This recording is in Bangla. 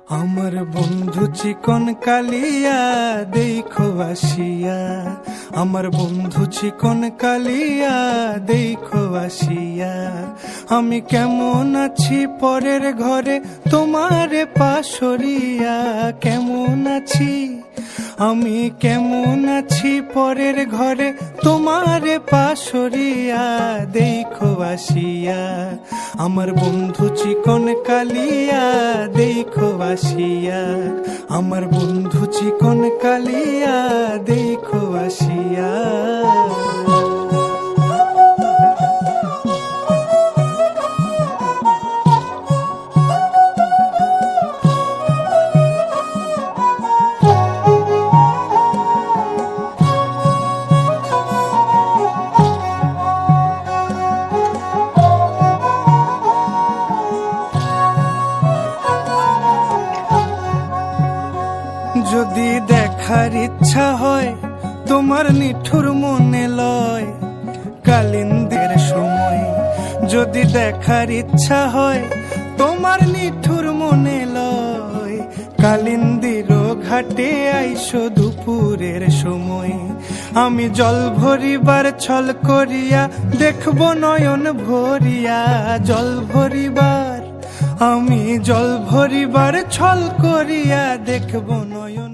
আমার বন্ধু চিকন কালিয়া দেখো আসিয়া, আমার বন্ধু চিকন কালিয়া দেখো আসিয়া। আমি কেমন আছি পরের ঘরে তোমারে পাশরিয়া, কেমন আছি আমি কেমন আছি পরের ঘরে তোমারে পাশরিয়া দেখো আসিয়া। আমার বন্ধু চিকন কালিয়া দেখো আসিয়া, আমার বন্ধু চিকন কালিয়া দেখো আসিয়া। যদি দেখার ইচ্ছা হয় তোমার নিঠুর মনে লয় কালিন্দের সময়, যদি দেখার ইচ্ছা হয় তোমার নিঠুর মনে লয় কালিন্দির ঘাটে আইসো দুপুরের সময়। আমি জল ভরিবার ছল করিয়া দেখব নয়ন ভরিয়া, জল ভরিবার আমি জল ভরিবার ছল করিয়া দেখব নয়ন।